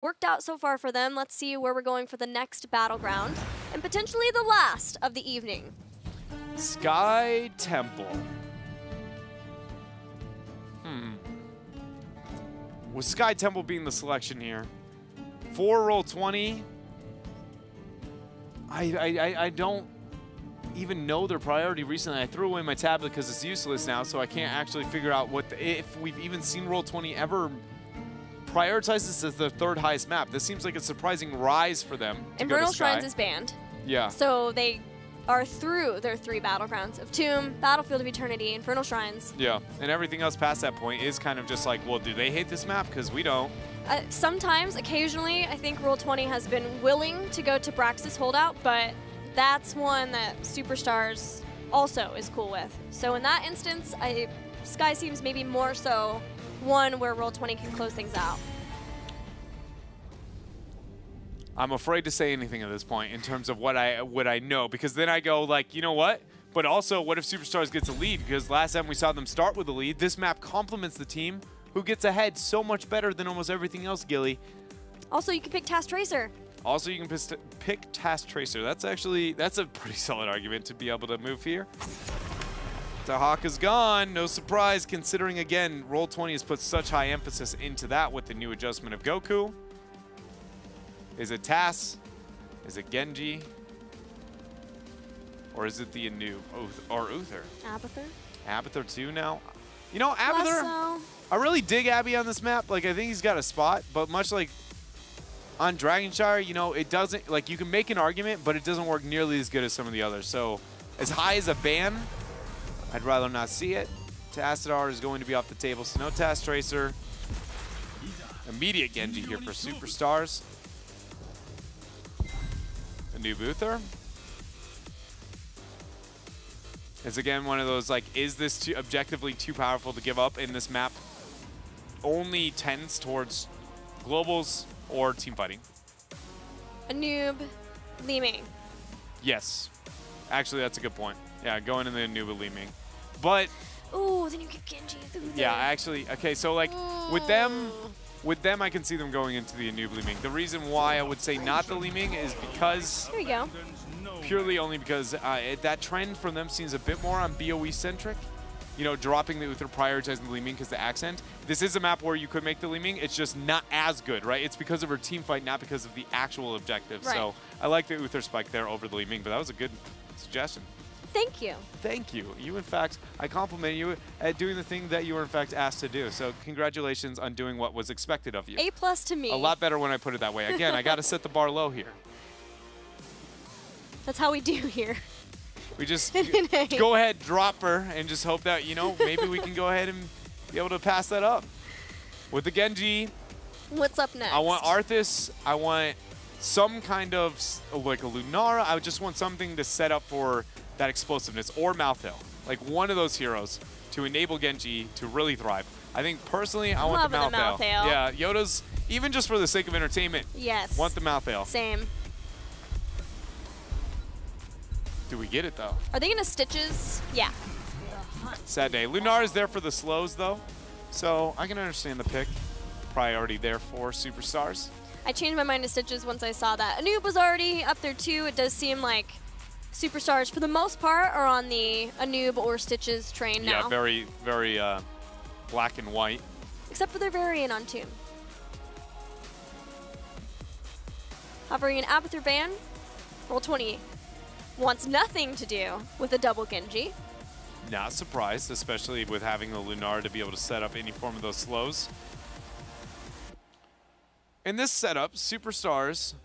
worked out so far for them. Let's see where we're going for the next battleground, and potentially the last of the evening. Sky Temple. With Sky Temple being the selection here, for Roll20, I don't even know their priority recently. I threw away my tablet because it's useless now, so I can't actually figure out if we've even seen Roll20 ever prioritize this as their third highest map. This seems like a surprising rise for them. Infernal Shrines is banned. Yeah. So they are through their 3 battlegrounds of Tomb, Battlefield of Eternity, Infernal Shrines. Yeah, and everything else past that point is kind of just like, well, do they hate this map? Because we don't. Sometimes, occasionally, I think Roll20 has been willing to go to Braxis Holdout, but that's one that Superstars also is cool with. So in that instance, Sky seems maybe more so one where Roll20 can close things out. I'm afraid to say anything at this point in terms of what I know, because then I go like, you know what? But also, what if Superstars gets a lead? Because last time we saw them start with a lead, this map complements the team who gets ahead so much better than almost everything else, Gilly. Also, you can pick Task Tracer. Also, you can pick Task Tracer. That's a pretty solid argument to be able to move here. The Hawk is gone. No surprise, considering, again, Roll20 has put such high emphasis into that with the new adjustment of Goku. Is it Tass? Is it Genji? Or is it the Anu or Uther? Abathur. Abathur too now? You know, Abathur, I really dig Abby on this map. Like, I think he's got a spot, but much like on Dragonshire, you know, it doesn't, like, you can make an argument, but it doesn't work nearly as good as some of the others. So, as high as a ban, I'd rather not see it. Tassadar is going to be off the table, so no Task Tracer. Immediate Genji here for Superstars. A new Uther. It's again one of those, like, is this objectively too powerful to give up in this map? Only tends towards globals or team fighting. A noob, Li Ming. Yes. Actually, that's a good point. Yeah, going in the Anuba Li Ming. But... ooh, then you get Genji. Yeah, actually, okay, so, like, with them, I can see them going into the Anuba Li Ming. The reason why I would say not the Li Ming is because... there you go. Purely only because that trend from them seems a bit more on BOE-centric. You know, dropping the Uther, prioritizing the Li Ming because the accent. This is a map where you could make the Li Ming. It's just not as good, right? It's because of her team fight, not because of the actual objective. Right. So I like the Uther spike there over the Li Ming, but that was a good suggestion. Thank you. Thank you. You, in fact, I compliment you at doing the thing that you were, in fact, asked to do. So congratulations on doing what was expected of you. A+ to me. A lot better when I put it that way. Again, I got to set the bar low here. That's how we do here. We just go ahead, drop her, and just hope that, you know, maybe we can go ahead and be able to pass that up. With the Genji. What's up next? I want Arthas. I want some kind of, like a Lunara. I just want something to set up for that explosiveness. Or Malthael. Like one of those heroes to enable Genji to really thrive. I think, personally, I want the Malthael. Yeah, Yoda's, even just for the sake of entertainment. Yes. Want the Malthael. Same. Do we get it, though? Are they going to Stitches? Yeah. Sad day. Lunar is there for the slows, though, so I can understand the pick. Priority there for Superstars. I changed my mind to Stitches once I saw that. Anub was already up there, too. It does seem like Superstars, for the most part, are on the Anub or Stitches train now. Yeah, very, very black and white. Except for their variant on Tomb. Hovering an Abathur ban. Roll20 wants nothing to do with a double Genji. Not surprised, especially with having the Lunar to be able to set up any form of those slows. In this setup, Superstars,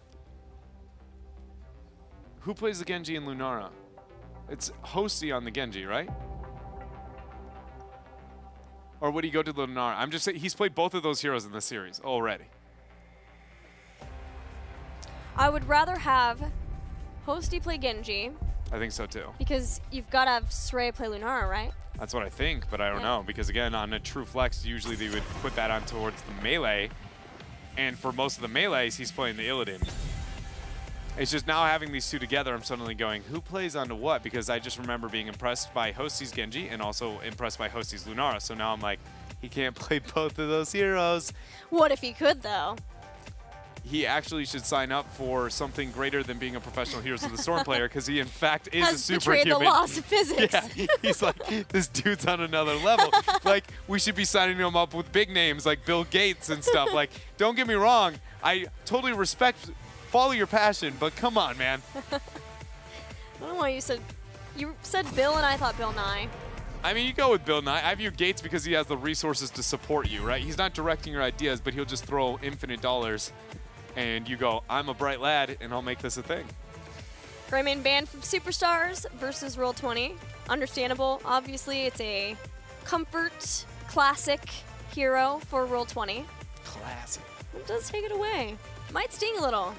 who plays the Genji and Lunara? It's Hosty on the Genji, right? Or would he go to the Lunara? I'm just saying, he's played both of those heroes in this series already. I would rather have Hosty play Genji. I think so too. Because you've got to have Srey play Lunara, right? That's what I think, but I don't know. Because again, on a true flex, usually they would put that on towards the melee. And for most of the melees, he's playing the Illidan. It's just now having these two together, I'm suddenly going, who plays onto what? Because I just remember being impressed by Hosty's Genji and also impressed by Hosty's Lunara. So now I'm like, he can't play both of those heroes. What if he could, though? he actually should sign up for something greater than being a professional Heroes of the Storm player, because he in fact is a superhuman. Has betrayed the laws of physics. Yeah, he's like, this dude's on another level. Like, we should be signing him up with big names like Bill Gates and stuff. Like, don't get me wrong, I totally respect, follow your passion, but come on, man. I don't know why you said Bill and I thought Bill Nye. I mean, you go with Bill Nye. I view Gates because he has the resources to support you, right? He's not directing your ideas, but he'll just throw infinite dollars, and you go, I'm a bright lad, and I'll make this a thing. Greymane banned from Superstars versus Roll20. Understandable. Obviously, it's a comfort, classic hero for Roll20. Classic. It does take it away. Might sting a little.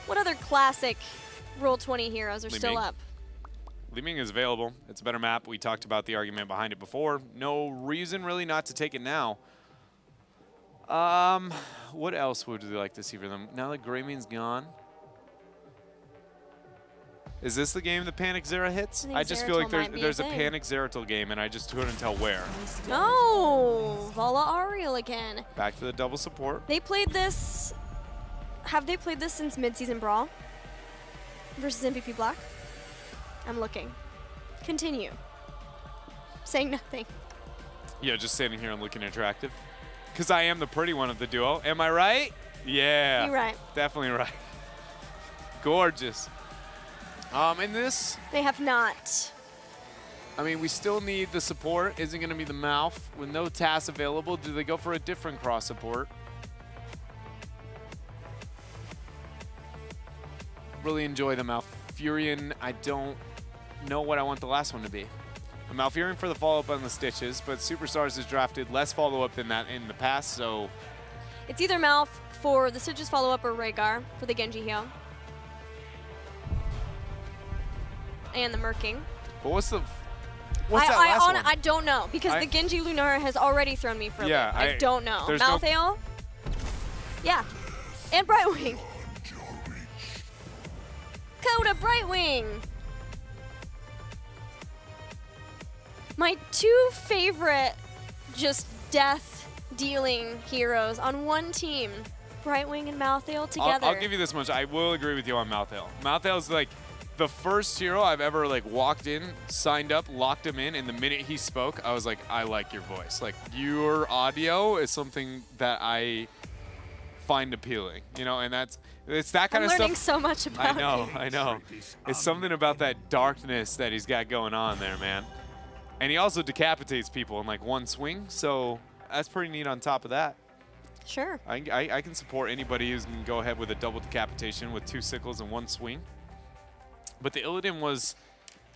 What other classic Roll20 heroes are still up? Li Ming is available. It's a better map. We talked about the argument behind it before. No reason really not to take it now. What else would you like to see for them? Now that Greymane's gone. Is this the game the Panic Zera hits? I just feel like there's a Panic Zeratul game, and I just couldn't tell where. No! Vala Ariel again. Back to the double support. They played this. Have they played this since Midseason Brawl? Versus MVP Black? I'm looking. Continue. Saying nothing. Yeah, just standing here and looking attractive. Because I am the pretty one of the duo. Am I right? Yeah. You're right. Definitely right. Gorgeous. In this... They have not. I mean, we still need the support. Isn't going to be the mouth. With no TAS available, do they go for a different cross support? Really enjoy the Malfurion. I don't know what I want the last one to be. A Malfurion for the follow-up on the Stitches, but Superstars has drafted less follow-up than that in the past, so... It's either Malf for the Stitches follow-up or Rhaegar for the Genji heal. And the Merking. But what's that last one? I don't know, because the Genji Lunara has already thrown me for a loop. I don't know. Malthael? Yeah. And Brightwing. Coda Brightwing. My two favorite just death-dealing heroes on one team. Brightwing and Malthael together. I'll give you this much. I will agree with you on Malthael. Malthael's like the first hero I've ever like walked in, signed up, locked him in, and the minute he spoke, I was like, I like your voice. Like, your audio is something that I find appealing, you know, and it's that kind of stuff. I'm learning so much about I know. It's something about that darkness that he's got going on there, man. And he also decapitates people in like one swing, so that's pretty neat on top of that. Sure. I can support anybody who's going to go ahead with a double decapitation with 2 sickles in one swing. But the Illidan was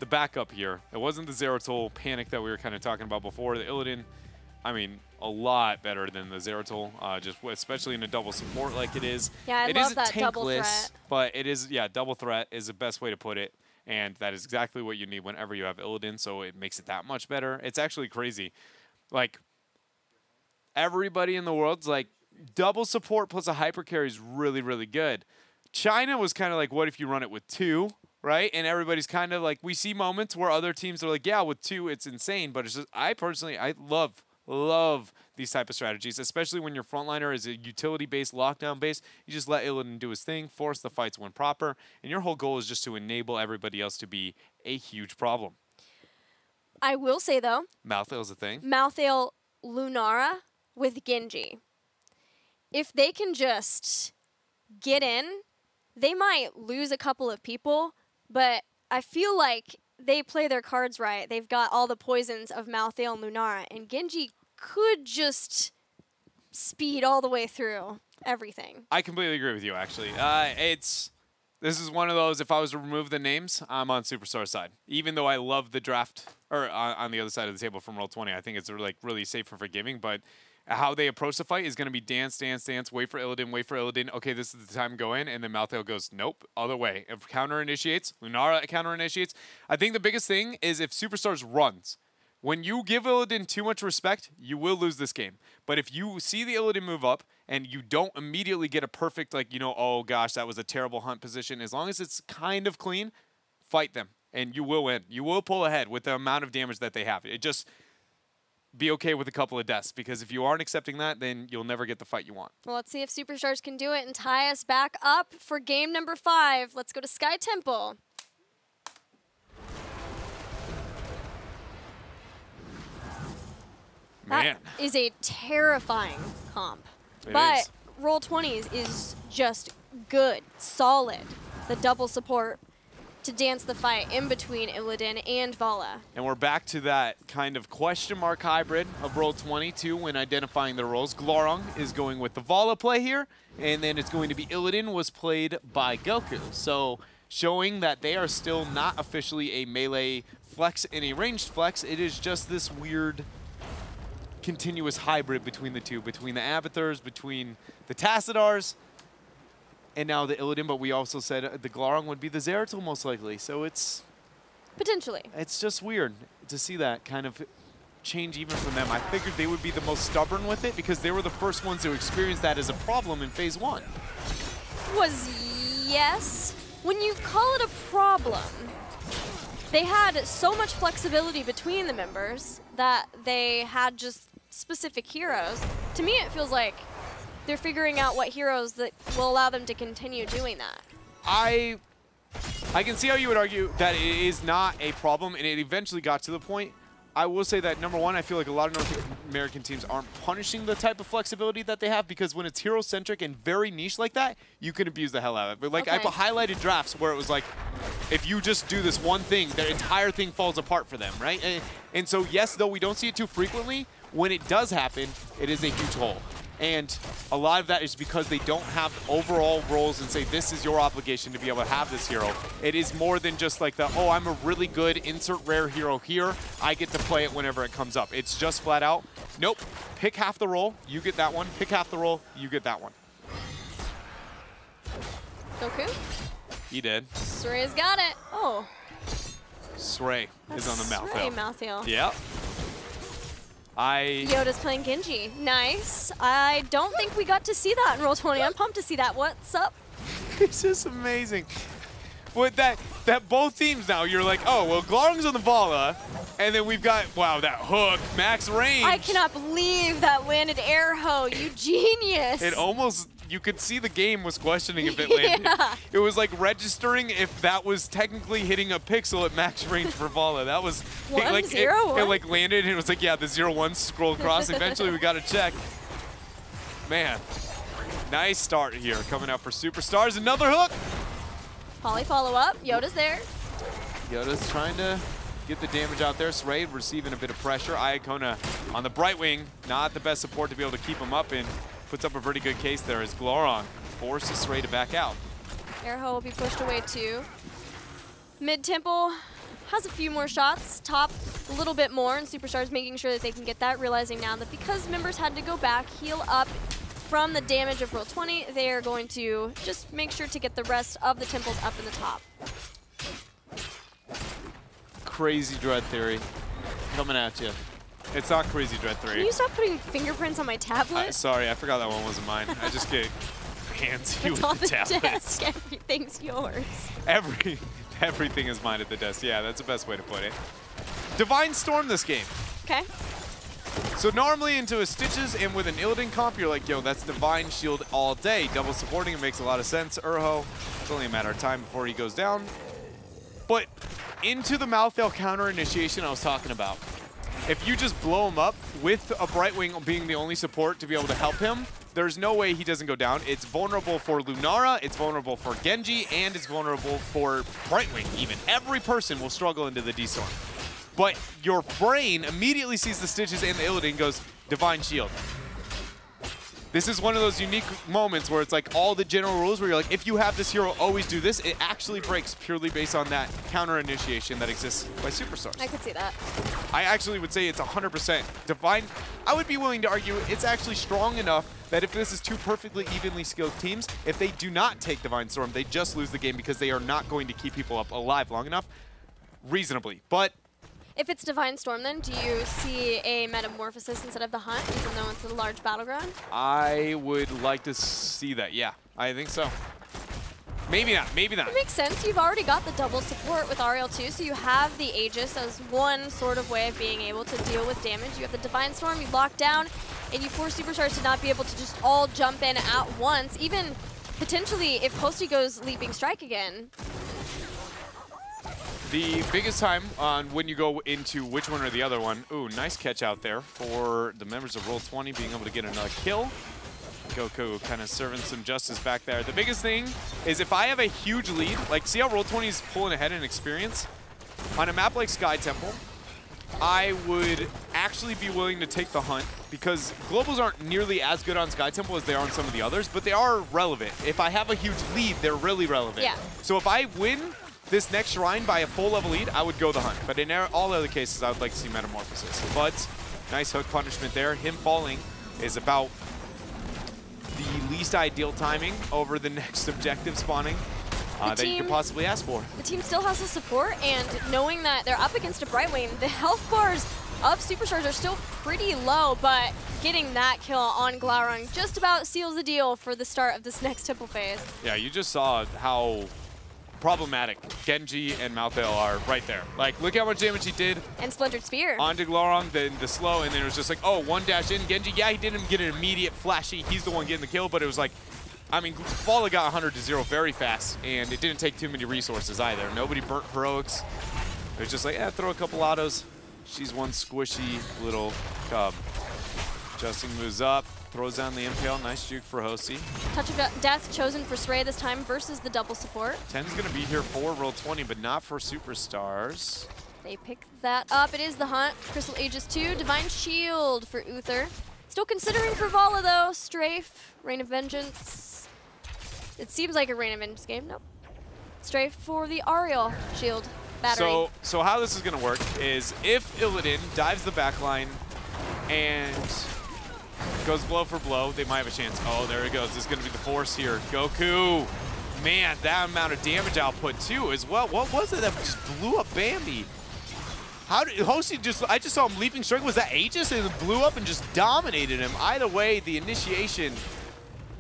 the backup here. It wasn't the Zeratul panic that we were kind of talking about before. The Illidan, I mean, a lot better than the Zeratul, just especially in a double support like it is. Yeah, I love that double threat. But it is, yeah, double threat is the best way to put it. And that is exactly what you need whenever you have Illidan, so it makes it that much better. It's actually crazy. Like, everybody in the world's like, double support plus a hyper carry is really, really good. China was kind of like, what if you run it with 2, right? And everybody's kind of like, we see moments where other teams are like, yeah, with 2, it's insane. But it's just, I love these type of strategies, especially when your frontliner is a utility-based, lockdown-based. You just let Illidan do his thing, force the fights when proper, and your whole goal is just to enable everybody else to be a huge problem. I will say, though, Malthael's a thing. Malthael Lunara with Genji. If they can just get in, they might lose a couple of people, but I feel like they play their cards right. They've got all the poisons of Malthael and Lunara, and Genji could just speed all the way through everything. I completely agree with you, actually. This is one of those, if I was to remove the names, I'm on Superstar's side. Even though I love the draft, or on the other side of the table from Roll20, I think it's like really safe and forgiving, but how they approach the fight is going to be dance, dance, dance, wait for Illidan. Okay, this is the time to go in, and then Malthael goes, nope, other way. If counter initiates, Lunara counter initiates. I think the biggest thing is if Superstars runs. When you give Illidan too much respect, you will lose this game. But if you see the Illidan move up and you don't immediately get a perfect, like, you know, oh gosh, that was a terrible hunt position, as long as it's kind of clean, fight them, and you will win. You will pull ahead with the amount of damage that they have. be okay with a couple of deaths, because if you aren't accepting that, then you'll never get the fight you want. Well, let's see if Superstars can do it and tie us back up for game number 5. Let's go to Sky Temple. Man. That is a terrifying comp. It but is. Roll20 is just good, solid. The double support to dance the fight in between Illidan and Vala. And we're back to that kind of question mark hybrid of Roll20 too when identifying their roles. Glorong is going with the Vala play here, and then it's going to be Illidan was played by Goku. So showing that they are still not officially a melee flex and a ranged flex. It is just this weird continuous hybrid between the two, between the Abathurs, between the Tassadars, and now the Illidan, but we also said the Glorong would be the Zeratul most likely. So it's Potentially. It's just weird to see that kind of change even from them. I figured they would be the most stubborn with it because they were the first ones to experience that as a problem in Phase 1. Yes. When you call it a problem, they had so much flexibility between the members that they had just specific heroes. To me, it feels like they're figuring out what heroes that will allow them to continue doing that. I can see how you would argue that it is not a problem, and it eventually got to the point. I will say that, number one, I feel like a lot of North American teams aren't punishing the type of flexibility that they have, because when it's hero-centric and very niche like that, you can abuse the hell out of it. But like, I've highlighted drafts where it was like, if you just do this one thing, the entire thing falls apart for them, right? And so, yes, though we don't see it too frequently, when it does happen, it is a huge hole. And a lot of that is because they don't have overall roles and say, this is your obligation to be able to have this hero. It is more than just like the, oh, I'm a really good insert rare hero here. I get to play it whenever it comes up. It's just flat out, nope, pick half the role, you get that one. Pick half the role, you get that one. Goku? He did. Suray's got it. Oh. Suray is on the mouth. Suray mouthfeel. Yep. Yoda's playing Genji. Nice. I don't think we got to see that in Roll20. I'm pumped to see that. What's up? It's just amazing. With that both teams now, you're like, oh, well, Glorong's on the Vala, and then we've got, wow, that hook, max range. I cannot believe that landed air ho. You genius. It almost, you could see the game was questioning if it landed. Yeah. It was like registering if that was technically hitting a pixel at max range for Vala. That was, it like landed and it was like, yeah, the 0-1 scrolled across. Eventually we got to check. Man, nice start here coming out for Superstars. Another hook. Poly follow up. Yoda's there. Yoda's trying to get the damage out there. Suray receiving a bit of pressure. Iacona on the Bright Wing, not the best support to be able to keep him up, and puts up a pretty good case there as Glorong forces Suray to back out. Airho will be pushed away too. Mid-Temple has a few more shots. Top a little bit more, and Superstars making sure that they can get that, realizing now that because members had to go back, heal up from the damage of Roll20, they are going to just make sure to get the rest of the temples up in the top. Crazy Dread Theory coming at you. It's not Crazy Dread Theory. Can you stop putting fingerprints on my tablet? Sorry, I forgot that one wasn't mine. I just get handsy with the tablet. Desk. Everything's yours. Everything is mine at the desk. Yeah, that's the best way to put it. Divine Storm this game. Okay. So normally into a Stitches and with an Illidan comp, you're like, yo, that's Divine Shield all day. Double supporting, it makes a lot of sense. Urho, it's only a matter of time before he goes down. But into the Malthael counter initiation I was talking about. If you just blow him up with a Bright Wing being the only support to be able to help him, there's no way he doesn't go down. It's vulnerable for Lunara, it's vulnerable for Genji, and it's vulnerable for Bright Wing even. Every person will struggle into the D-Storm. But your brain immediately sees the Stitches and the Illidan and goes, Divine Shield. This is one of those unique moments where it's like all the general rules where you're like, if you have this hero, always do this. It actually breaks purely based on that counter initiation that exists by Superstars. I could see that. I actually would say it's 100% Divine. I would be willing to argue it's actually strong enough that if this is two perfectly evenly skilled teams, if they do not take Divine Storm, they just lose the game because they are not going to keep people up alive long enough, reasonably. But if it's Divine Storm, then do you see a Metamorphosis instead of the Hunt, even though it's a large battleground? I would like to see that, yeah. I think so. Maybe not. Maybe not. It makes sense. You've already got the double support with Ariel too, so you have the Aegis as one sort of way of being able to deal with damage. You have the Divine Storm, you lock down, and you force Superstars to not be able to just all jump in at once. Even potentially if Posty goes Leaping Strike again. The biggest time on when you go into which one or the other one. Ooh, nice catch out there for the members of Roll20 being able to get another kill. Goku kind of serving some justice back there. The biggest thing is if I have a huge lead, like see how Roll20 is pulling ahead in experience? On a map like Sky Temple, I would actually be willing to take the hunt because Globals aren't nearly as good on Sky Temple as they are on some of the others, but they are relevant. If I have a huge lead, they're really relevant. Yeah. So if I win this next shrine by a full level lead, I would go the hunt. But in all other cases, I would like to see Metamorphosis. But nice hook punishment there. Him falling is about the least ideal timing over the next objective spawning that you could possibly ask for. The team still has the support, and knowing that they're up against a Brightwing, the health bars of Superstars are still pretty low, but getting that kill on Glaurung just about seals the deal for the start of this next Temple phase. Yeah, you just saw how problematic Genji and Malthael are right there. Like, look how much damage he did. And Splintered Spear. Onto Glaurung, then the slow, and then it was just like, oh, one dash in. Genji, yeah, he didn't get an immediate flashy. He's the one getting the kill, but it was like, I mean, Fala got 100-0 very fast, and it didn't take too many resources either. Nobody burnt heroics. It was just like, throw a couple autos. She's one squishy little cub. Justin moves up, throws down the impale. Nice juke for Hosey. Touch of Death chosen for Srey this time versus the double support. 10's going to be here for Roll20, but not for Superstars. They pick that up. It is the hunt. Crystal Aegis 2. Divine Shield for Uther. Still considering for Vala, though. Strafe. Rain of Vengeance. It seems like a Rain of Vengeance game. Nope. Strafe for the Ariel Shield battery. So how this is going to work is if Illidan dives the backline and goes blow for blow, they might have a chance. Oh, there it goes. This is going to be the force here. Goku. Man, that amount of damage output, too, as well. What was it that just blew up Bambi? How did Hosey I just saw him leaping strike. Was that Aegis? And it blew up and just dominated him. Either way, the initiation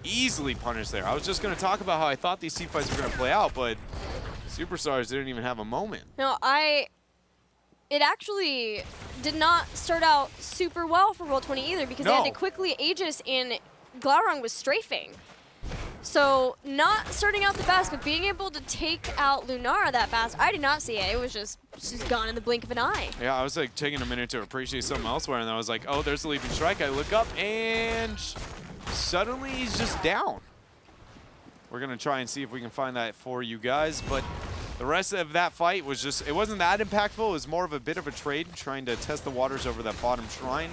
easily punished there. I was just going to talk about how I thought these team fights were going to play out, but Superstars didn't even have a moment. No, it actually did not start out super well for Roll20 either because they had to quickly Aegis and Glaurung was strafing. So not starting out the best, but being able to take out Lunara that fast, I did not see it. It was just she's gone in the blink of an eye. Yeah, I was like taking a minute to appreciate something elsewhere, and I was like, oh, there's the leaping strike. I look up, and suddenly he's just down. We're going to try and see if we can find that for you guys, but the rest of that fight was just, it wasn't that impactful. It was more of a bit of a trade, trying to test the waters over that bottom shrine.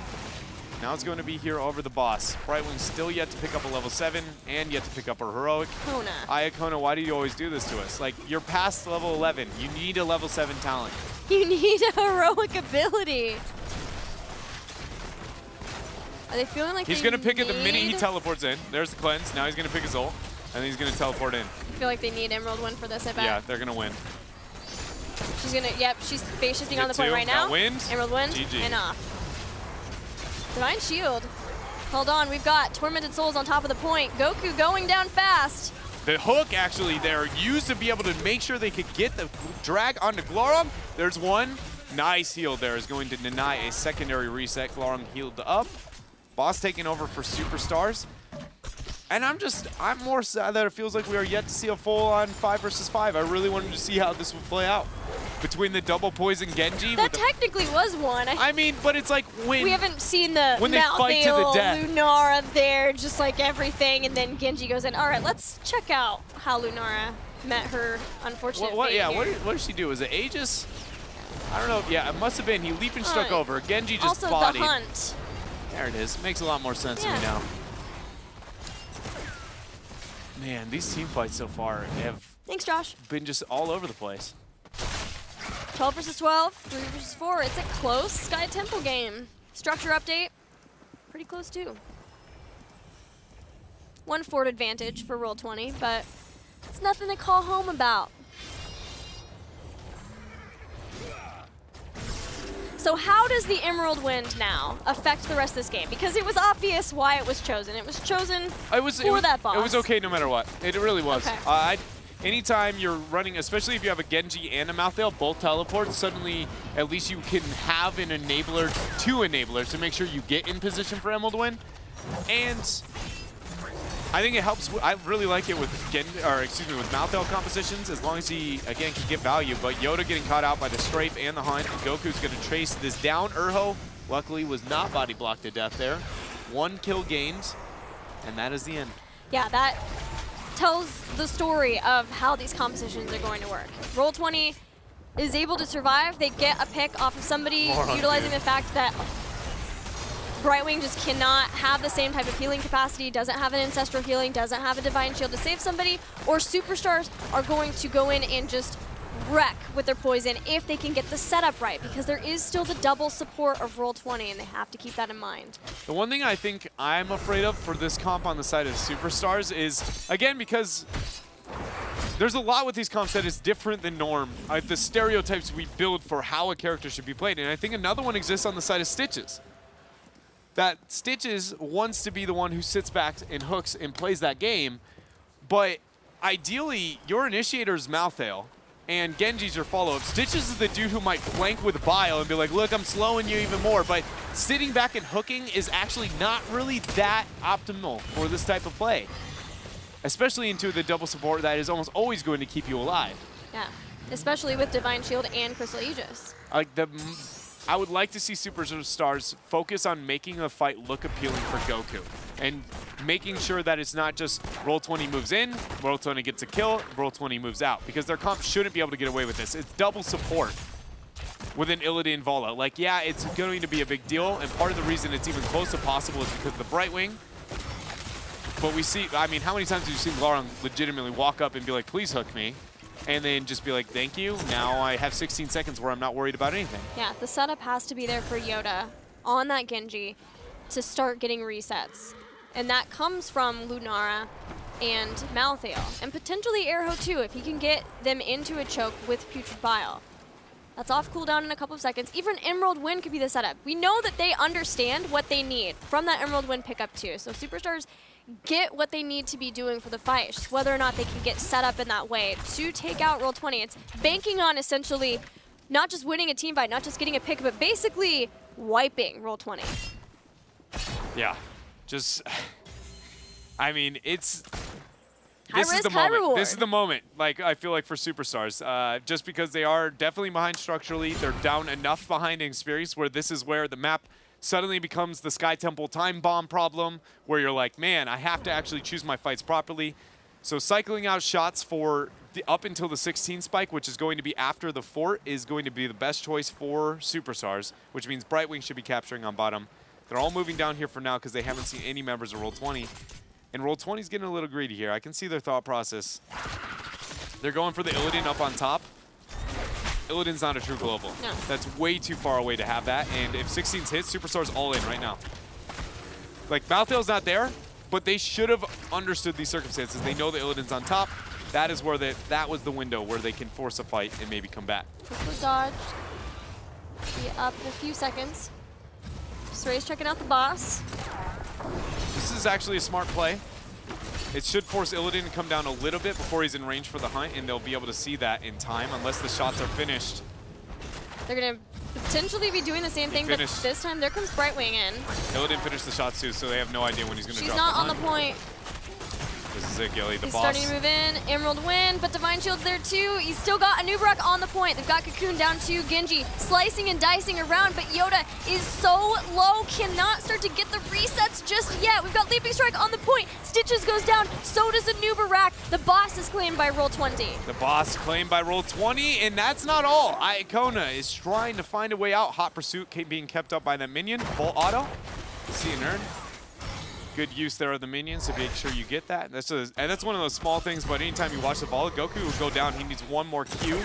Now it's going to be here over the boss. Brightwing's still yet to pick up a level 7 and yet to pick up a heroic. Kona. Iacona, why do you always do this to us? Like, you're past level 11. You need a level 7 talent. You need a heroic ability. Are they feeling like he's going to pick it the minute he teleports in. There's the cleanse. Now he's going to pick his ult, and then he's going to teleport in. I feel like they need Emerald Wind for this, I bet. Yeah, they're going to win. She's going to, yep, she's phase shifting on the point right now. Wind. Emerald Wind, GG. and off. Divine Shield. Hold on, we've got Tormented Souls on top of the point. Goku going down fast. The hook, actually, they're used to be able to make sure they could get the drag onto Glaurung. There's one. Nice heal there is going to deny a secondary reset. Glaurung healed up. Boss taking over for Superstars. And I'm more sad that it feels like we are yet to see a full-on 5 versus 5. I really wanted to see how this would play out. Between the double poison Genji. That technically was one. I mean, but it's like when we haven't seen the Malthael, Lunara there, just like everything, and then Genji goes in. All right, let's check out how Lunara met her unfortunate fate yeah, here. what did she do? Was it Aegis? I don't know. Yeah, it must have been. He leaped and struck over. Genji just also bodied. The hunt. There it is. Makes a lot more sense to me now. Man, these team fights so far have Thanks, Josh. Been just all over the place. 12 versus 12, 3 versus 4. It's a close Sky Temple game. Structure update, pretty close too. 1 fort advantage for Roll20, but it's nothing to call home about. So how does the Emerald Wind now affect the rest of this game? Because it was obvious why it was chosen. It was chosen for that boss. It was okay no matter what. It really was. Okay. anytime you're running, especially if you have a Genji and a Malthael, both teleports, suddenly at least you can have an enabler, 2 enablers to make sure you get in position for Emerald win. And I think it helps. I really like it with with Malthael compositions, as long as he, again, can get value. But Yoda getting caught out by the Strafe and the Hunt. And Goku's going to trace this down. Urho, luckily, was not body blocked to death there. 1 kill gained, and that is the end. Yeah, that tells the story of how these compositions are going to work. Roll20 is able to survive. They get a pick off of somebody, utilizing the fact that Brightwing just cannot have the same type of healing capacity, doesn't have an Ancestral Healing, doesn't have a Divine Shield to save somebody, or Superstars are going to go in and just wreck with their poison if they can get the setup right, because there is still the double support of Roll20, and they have to keep that in mind. The one thing I think I'm afraid of for this comp on the side of Superstars is, again, because there's a lot with these comps that is different than norm, the stereotypes we build for how a character should be played, and I think another one exists on the side of Stitches. That Stitches wants to be the one who sits back and hooks and plays that game, but ideally, your initiator's Malthael, and Genji's your follow-up. Stitches is the dude who might flank with Bile and be like, look, I'm slowing you even more, but sitting back and hooking is actually not really that optimal for this type of play, especially into the double support that is almost always going to keep you alive. Yeah, especially with Divine Shield and Crystal Aegis. I would like to see Superstars focus on making the fight look appealing for Goku and making sure that it's not just Roll20 moves in, Roll20 gets a kill, Roll20 moves out, because their comp shouldn't be able to get away with this. It's double support with an Illidan Vala. Like, yeah, it's going to be a big deal, and part of the reason it's even close to possible is because of the Brightwing. But we see, I mean, how many times have you seen Larong legitimately walk up and be like, please hook me? And then just be like, thank you. Now I have 16 seconds where I'm not worried about anything. Yeah, the setup has to be there for Yoda on that Genji to start getting resets. And that comes from Lunara and Malthael. And potentially Erho too, if he can get them into a choke with Putrid Bile. That's off cooldown in a couple of seconds. Even Emerald Wind could be the setup. We know that they understand what they need from that Emerald Wind pickup too. So Superstars get what they need to be doing for the fight. It's just whether or not they can get set up in that way to take out Roll20. It's banking on essentially not just winning a team fight, not just getting a pick, but basically wiping Roll20. Yeah, just, I mean, it's, high this risk, is the high moment. reward. This is the moment, like, I feel like for Superstars, just because they are definitely behind structurally, they're down enough behind in experience where this is where the map suddenly becomes the Sky Temple time bomb problem, where you're like, man, I have to actually choose my fights properly. So cycling out shots for the up until the 16 spike, which is going to be after the fort, is going to be the best choice for Superstars, which means Brightwing should be capturing on bottom. They're all moving down here for now because they haven't seen any members of Roll20. And Roll20 is getting a little greedy here. I can see their thought process. They're going for the Illidan up on top. Illidan's not a true global. No. That's way too far away to have that. And if 16's hit, Superstar's all in right now. Like, Malthael's not there, but they should have understood these circumstances. They know the Illidan's on top. That is where that was the window where they can force a fight and maybe come back. Quick was dodged. Be up in a few seconds. Stray's checking out the boss. This is actually a smart play. It should force Illidan to come down a little bit before he's in range for the hunt, and they'll be able to see that in time unless the shots are finished. They're going to potentially be doing the same thing, but this time there comes Brightwing in. Illidan finished the shots too, so they have no idea when he's going to drop. She's not on the point. This is it, Gilly, the He's boss. Starting to move in. Emerald Wind, but Divine Shield's there too. He's still got Anub'arak on the point. They've got Cocoon down to Genji, slicing and dicing around, but Yoda is so low, cannot start to get the resets just yet. We've got Leaping Strike on the point. Stitches goes down, so does Anub'arak. The boss is claimed by Roll20. The boss claimed by Roll20, and that's not all. Iacona is trying to find a way out. Hot Pursuit being kept up by that minion. Full auto. See an earn. Good use there of the minions to make sure you get that. And that's one of those small things, but anytime you watch the ball, Goku will go down. He needs one more Q.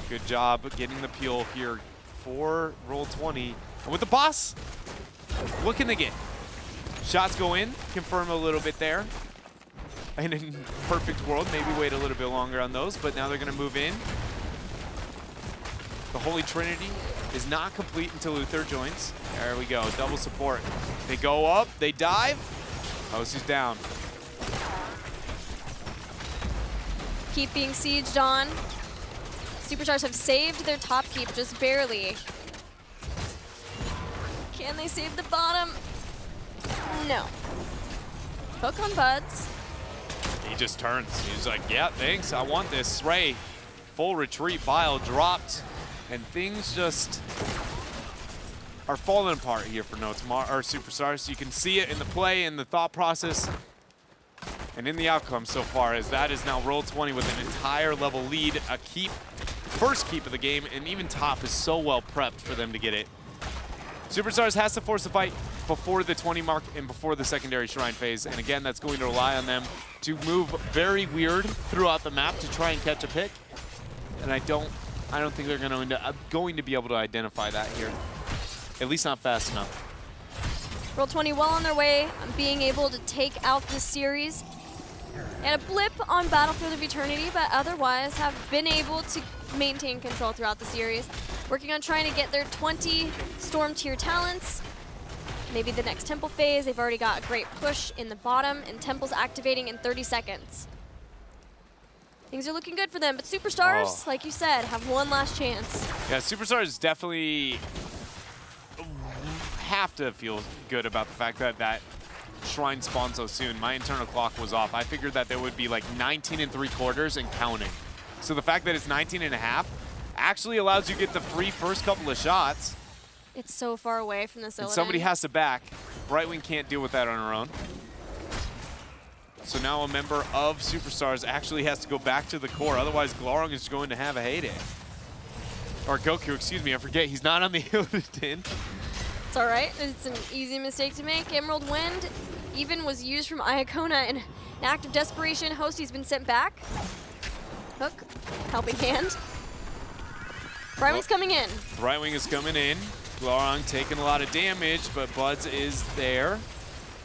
Good job getting the peel here for Roll20. And with the boss, what can they get? Shots go in, confirm a little bit there. And in perfect world, maybe wait a little bit longer on those, but now they're going to move in. The Holy Trinity is not complete until Uther joins. There we go, double support. They go up, they dive. Host is down. keep being sieged on. Superstars have saved their top keep just barely. Can they save the bottom? No. Hook on Buds. He just turns. He's like, yeah, thanks. I want this. Ray, full retreat, Bile dropped, and things just are falling apart here for Notes or Superstars. You can see it in the play and the thought process and in the outcome so far, as that is now Roll20 with an entire level lead, a keep, first keep of the game, and even top is so well prepped for them to get it. Superstars has to force a fight before the 20 mark and before the secondary shrine phase, and again, that's going to rely on them to move very weird throughout the map to try and catch a pick, and I don't think they're going to be able to identify that here. At least not fast enough. Roll20 well on their way on being able to take out this series. And a blip on Battlefield of Eternity, but otherwise have been able to maintain control throughout the series. Working on trying to get their 20 Storm tier talents. Maybe the next Temple phase. They've already got a great push in the bottom, and Temple's activating in 30 seconds. Things are looking good for them, but Superstars, like you said, have one last chance. Yeah, Superstars definitely have to feel good about the fact that that shrine spawned so soon. My internal clock was off. I figured that there would be like 19 3/4 and counting. So the fact that it's 19.5 actually allows you to get the free first couple of shots. It's so far away from this And somebody has to back. Brightwing can't deal with that on her own. So now a member of Superstars actually has to go back to the core. Otherwise, Glorong is going to have a heyday. Or Goku, excuse me. I forget. He's not on the Illidan. It's all right. It's an easy mistake to make. Emerald Wind even was used from Iacona in an act of desperation. Hosty's been sent back. Hook, helping hand. Brightwing's coming in. Brightwing is coming in. Glorong taking a lot of damage, but Buds is there.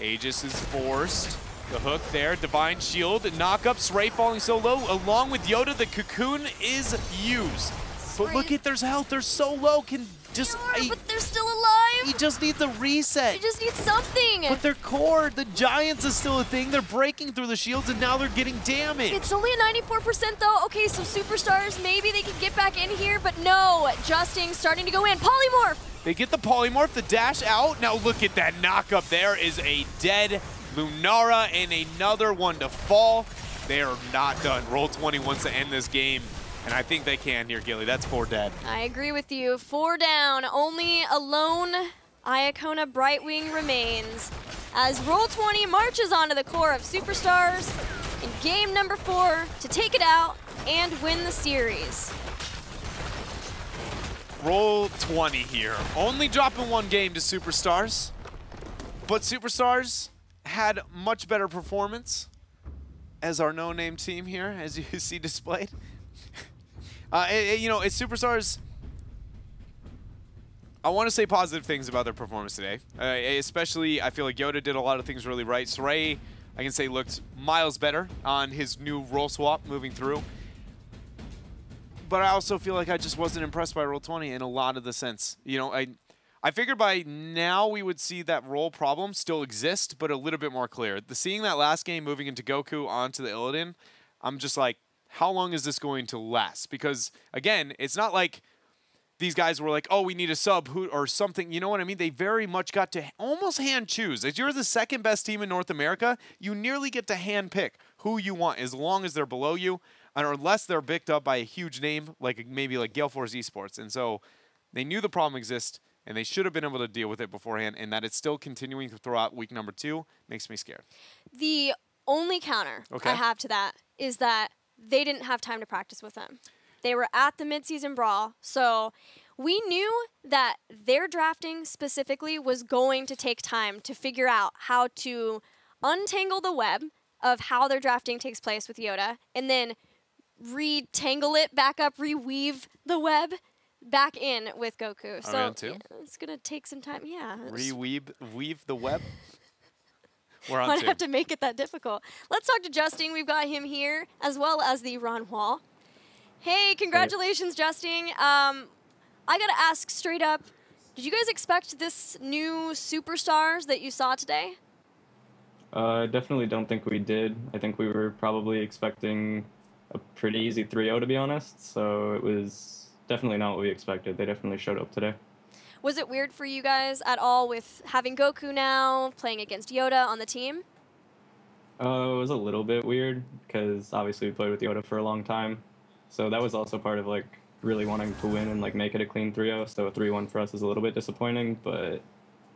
Aegis is forced. The hook there, Divine Shield, knock-up, Sray falling so low. Along with Yoda, the cocoon is used. But look at their health, they're so low. Can just but they're still alive. He just needs a reset. He just needs something. But their core, the Giants is still a thing. They're breaking through the shields and now they're getting damage. It's only a 94% though. Okay, so Superstars, maybe they can get back in here, but no. Justing starting to go in. Polymorph. They get the polymorph, the dash out. Now look at that knock-up. There is a dead Lunara and another one to fall. They are not done. Roll20 wants to end this game. And I think they can here, Gilly. That's 4 dead. I agree with you. 4 down. Only a lone Iacona Brightwing remains as Roll20 marches onto the core of Superstars in game number 4 to take it out and win the series. Roll20 here. Only dropping 1 game to Superstars. But Superstars had much better performance as our no-name team here, as you see displayed. You know, it's Superstars. I want to say positive things about their performance today. Especially, I feel like Yoda did a lot of things really right. Sray, I can say, looked miles better on his new role swap moving through. But I also feel like I just wasn't impressed by Roll20 in a lot of the sense. You know, I figured by now we would see that role problem still exist, but a little bit more clear. Seeing that last game moving into Goku onto the Illidan, I'm just like, how long is this going to last? Because, again, it's not like these guys were like, oh, we need a sub or something. You know what I mean? They very much got to almost hand choose. As you're the second best team in North America, you nearly get to hand pick who you want as long as they're below you, or unless they're picked up by a huge name, like maybe like Roll20 esports. And so they knew the problem exists, and they should have been able to deal with it beforehand, and that it's still continuing throughout week number 2 makes me scared. The only counter I have to that is that they didn't have time to practice with them. They were at the midseason brawl, so we knew that their drafting specifically was going to take time to figure out how to untangle the web of how their drafting takes place with Yoda, and then retangle it back up, reweave the web back in with Goku. So yeah, it's gonna take some time. Yeah. Weave the web. We're on 2. I'd have to make it that difficult. Let's talk to Justing. We've got him here, as well as the Ron Wall. Hey, congratulations, Justing. I gotta ask straight up, did you guys expect this new Superstars that you saw today? I definitely don't think we did. I think we were probably expecting a pretty easy 3-0 to be honest. So it was definitely not what we expected. They definitely showed up today. Was it weird for you guys at all with having Goku now, playing against Yoda on the team? It was a little bit weird because obviously we played with Yoda for a long time. So that was also part of like really wanting to win and like make it a clean 3-0. So a 3-1 for us is a little bit disappointing, but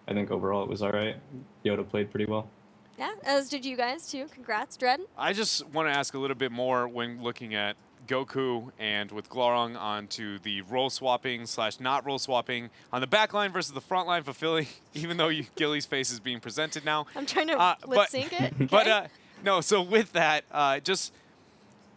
I think overall it was all right. Yoda played pretty well. Yeah, as did you guys too. Congrats, Dread. I just want to ask a little bit more when looking at Goku and with Glorong onto the role swapping / not role swapping on the back line versus the front line fulfilling, even though Gilly's face is being presented now. I'm trying to lip sync it. Okay. But no, so with that, just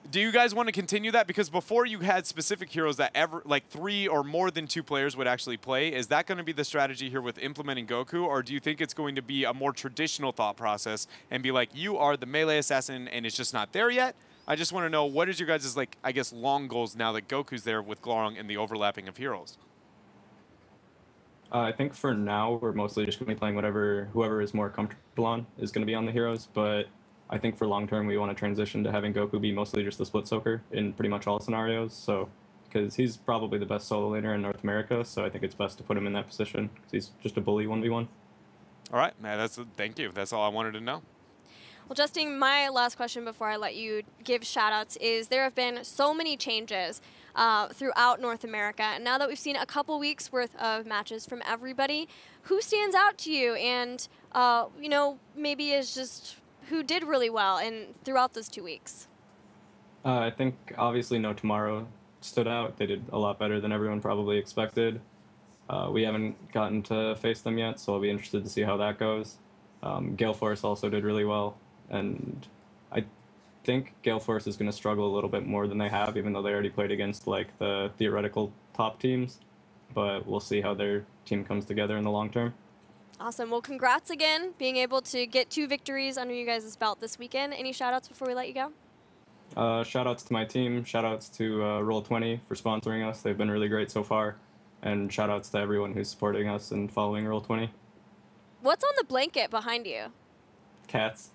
do you guys want to continue that? Because before you had specific heroes that like 3 or more than 2 players would actually play. Is that going to be the strategy here with implementing Goku? Or do you think it's going to be a more traditional thought process and be like, you are the melee assassin and it's just not there yet? I just want to know, what is your guys' like, I guess, long goals now that Goku's there with Glorong and the overlapping of heroes? I think for now, we're mostly just going to be playing whoever is more comfortable on is going to be on the heroes. But I think for long term, we want to transition to having Goku be mostly just the split soaker in pretty much all scenarios. So, because he's probably the best solo laner in North America, so I think it's best to put him in that position because he's just a bully 1v1. All right, man, thank you. That's all I wanted to know. Well, Justin, my last question before I let you give shout-outs is there have been so many changes throughout North America. And now that we've seen a couple weeks worth of matches from everybody, who stands out to you and, you know, maybe is just who did really well throughout those 2 weeks? I think obviously No Tomorrow stood out. They did a lot better than everyone probably expected. We haven't gotten to face them yet, so I'll be interested to see how that goes. Gale Force also did really well. And I think Gale Force is going to struggle a little bit more than they have, even though they already played against like the theoretical top teams. But we'll see how their team comes together in the long term. Awesome. Well, congrats again, being able to get 2 victories under you guys' belt this weekend. Any shout-outs before we let you go? Shout-outs to my team. Shout-outs to Roll20 for sponsoring us. They've been really great so far. And shout-outs to everyone who's supporting us and following Roll20. What's on the blanket behind you? Cats.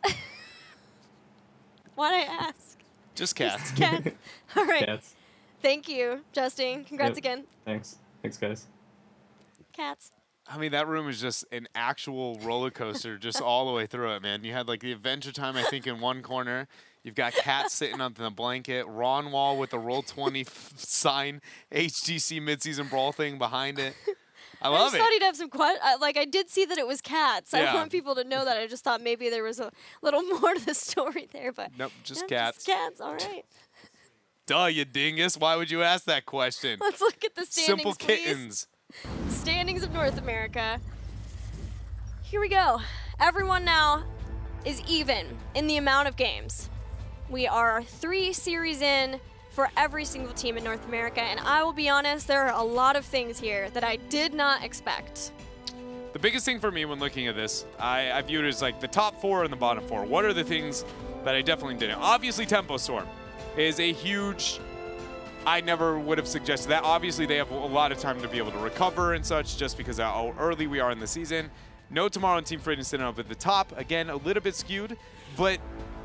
Why'd I ask? Just cats. Just cats. All right. Cats. Thank you, Justin. Congrats again. Thanks. Thanks, guys. Cats. I mean, that room is just an actual roller coaster just all the way through it, man. You had like the Adventure Time, I think, in one corner. You've got Kat sitting on the blanket, Ron Wall with the Roll20 sign, HGC midseason brawl thing behind it. I love it. I just thought he'd have some like, I did see that it was cats. Yeah. I want people to know that. I just thought maybe there was a little more to the story there, but nope, just no, cats. Just cats, all right. Duh, you dingus. Why would you ask that question? Let's look at the standings, Simple kittens. Please. Standings of North America. Here we go. Everyone now is even in the amount of games. We are 3 series in for every single team in North America, and I will be honest, there are a lot of things here that I did not expect. The biggest thing for me when looking at this, I view it as like the top 4 and the bottom 4. What are the things that I definitely didn't? Obviously, Tempo Storm is a huge... I never would have suggested that. Obviously, they have a lot of time to be able to recover and such just because of how early we are in the season. No Tomorrow and Team Freedom sitting up at the top. Again, a little bit skewed, but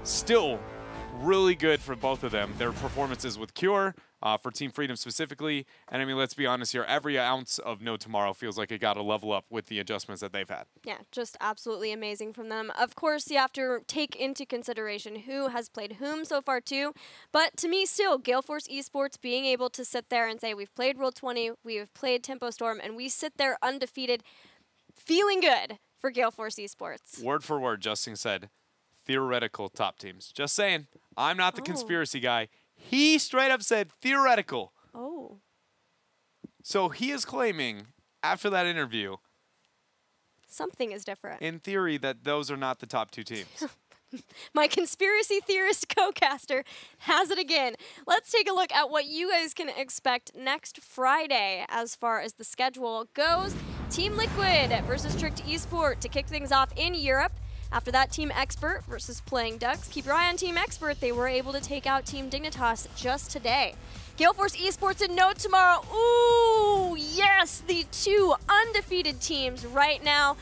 still really good for both of them. Their performances with Cure, for Team Freedom specifically. And I mean, let's be honest here, every ounce of No Tomorrow feels like it got a level up with the adjustments that they've had. Yeah, just absolutely amazing from them. Of course, you have to take into consideration who has played whom so far too. But to me still, Gale Force Esports being able to sit there and say, we've played Roll20, we've played Tempo Storm, and we sit there undefeated, feeling good for Gale Force Esports. Word for word, Justin said, theoretical top teams. Just saying, I'm not the conspiracy guy. He straight up said theoretical. Oh. So he is claiming, after that interview, something is different. in theory, that those are not the top 2 teams. My conspiracy theorist co-caster has it again. Let's take a look at what you guys can expect next Friday as far as the schedule goes. Team Liquid versus Tricked Esport to kick things off in Europe. After that, Team Expert versus Playing Ducks. Keep your eye on Team Expert. They were able to take out Team Dignitas just today. Gale Force Esports and No Tomorrow. Ooh, yes, the 2 undefeated teams right now.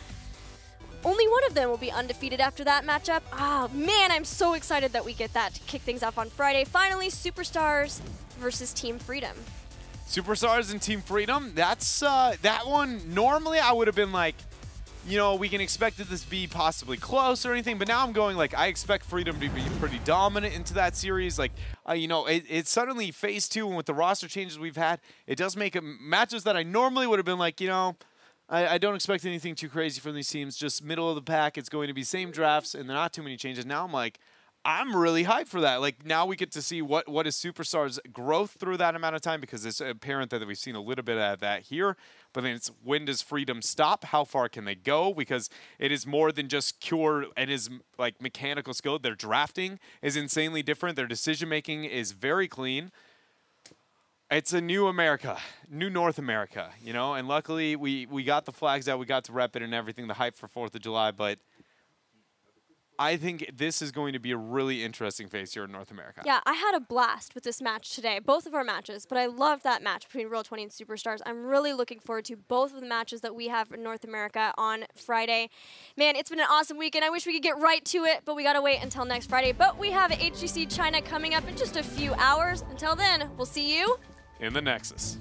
only one of them will be undefeated after that matchup. Ah, man, I'm so excited that we get that to kick things off on Friday. Finally, Superstars versus Team Freedom. Superstars and Team Freedom, that's that one. Normally, I would have been like, you know, we can expect this to be possibly close or anything, but now I'm going like, I expect Freedom to be pretty dominant into that series. Like, you know, it's suddenly phase 2, and with the roster changes we've had, it does make matches that I normally would have been like, you know, I don't expect anything too crazy from these teams. Just middle of the pack. It's going to be same drafts, and there are not too many changes. Now I'm like, I'm really hyped for that. Like, now we get to see what is Superstars' growth through that amount of time, because it's apparent that we've seen a little bit of that here. But then it's, when does Freedom stop? How far can they go? Because it is more than just Cure and his like mechanical skill. Their drafting is insanely different. Their decision making is very clean. It's a new America, new North America, you know, and luckily we got the flags out, we got to rep it and everything, the hype for 4th of July, but I think this is going to be a really interesting phase here in North America. Yeah, I had a blast with this match today, both of our matches, but I loved that match between Roll20 and Superstars. I'm really looking forward to both of the matches that we have in North America on Friday. Man, it's been an awesome weekend. I wish we could get right to it, but we got to wait until next Friday. But we have HGC China coming up in just a few hours. Until then, we'll see you in the Nexus.